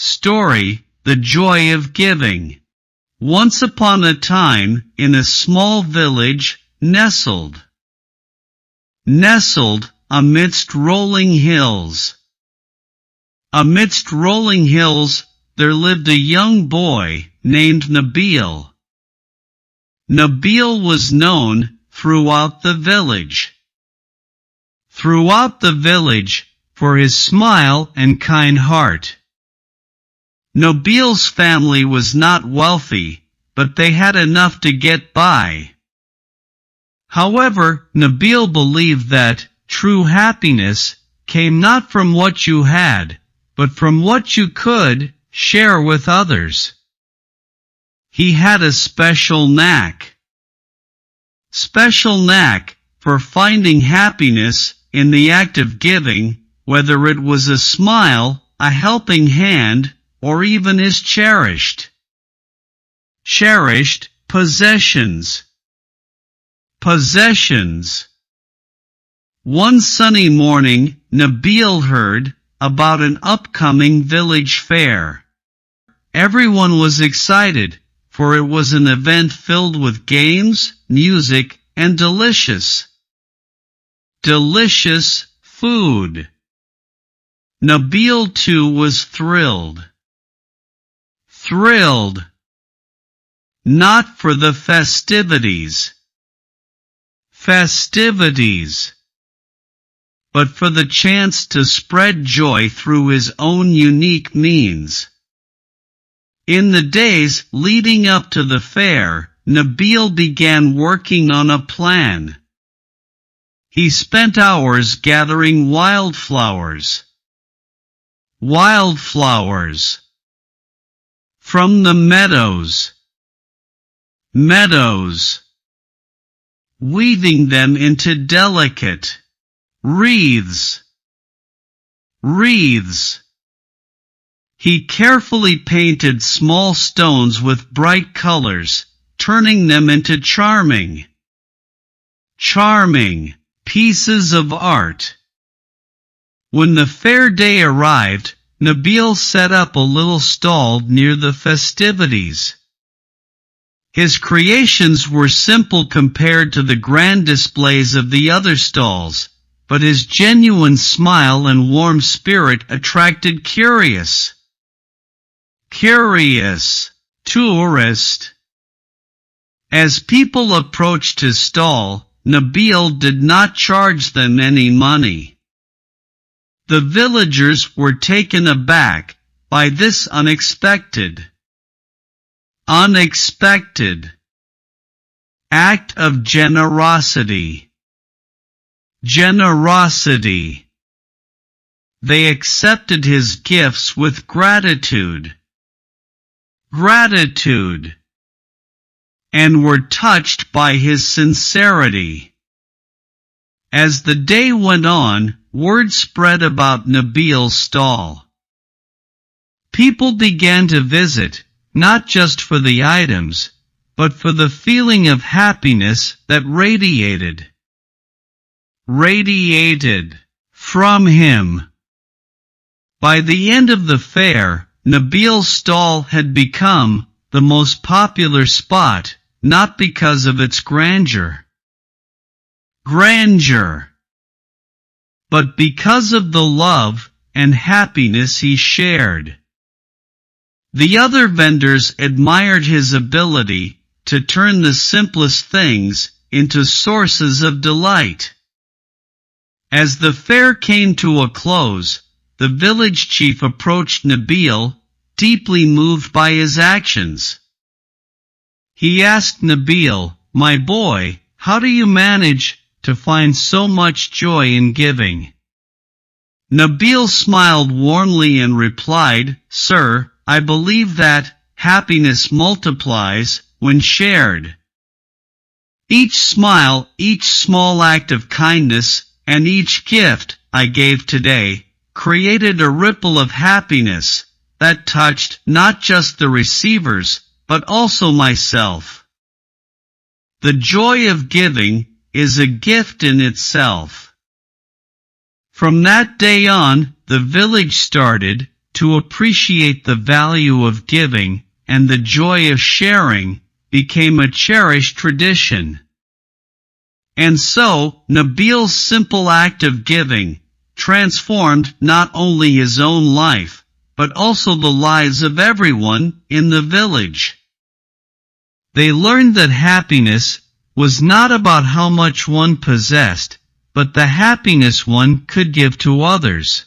Story: The Joy of Giving. Once upon a time, in a small village, nestled amidst rolling hills. Amidst rolling hills, there lived a young boy named Nabil. Nabil was known throughout the village. For his smile and kind heart. Nabil's family was not wealthy, but they had enough to get by. However, Nabil believed that true happiness came not from what you had, but from what you could share with others. He had a special knack for finding happiness in the act of giving, whether it was a smile, a helping hand, or even his cherished possessions. One sunny morning, Nabil heard about an upcoming village fair. Everyone was excited, for it was an event filled with games, music, and delicious food. Nabil too was thrilled. Not for the festivities, but for the chance to spread joy through his own unique means. In the days leading up to the fair, Nabil began working on a plan. He spent hours gathering wildflowers from the meadows, weaving them into delicate wreaths. He carefully painted small stones with bright colors, turning them into charming pieces of art. When the fair day arrived, Nabil set up a little stall near the festivities. His creations were simple compared to the grand displays of the other stalls, but his genuine smile and warm spirit attracted curious tourists. As people approached his stall, Nabil did not charge them any money. The villagers were taken aback by this unexpected act of generosity. They accepted his gifts with gratitude, and were touched by his sincerity. As the day went on, word spread about Nabil's stall. People began to visit, not just for the items, but for the feeling of happiness that radiated from him. By the end of the fair, Nabil's stall had become the most popular spot, not because of its grandeur, but because of the love and happiness he shared. The other vendors admired his ability to turn the simplest things into sources of delight. As the fair came to a close, the village chief approached Nabil, deeply moved by his actions. He asked Nabil, "My boy, how do you manage to find so much joy in giving?" Nabil smiled warmly and replied, "Sir, I believe that happiness multiplies when shared. Each smile, each small act of kindness, and each gift I gave today created a ripple of happiness that touched not just the receivers, but also myself. The joy of giving is a gift in itself." From that day on, the village started to appreciate the value of giving and the joy of sharing, became a cherished tradition. And so, Nabil's simple act of giving transformed not only his own life, but also the lives of everyone in the village. They learned that happiness was not about how much one possessed, but the happiness one could give to others.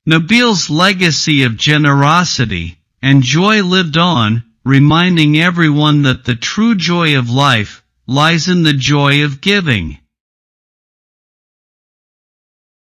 Nabil's legacy of generosity and joy lived on, reminding everyone that the true joy of life lies in the joy of giving.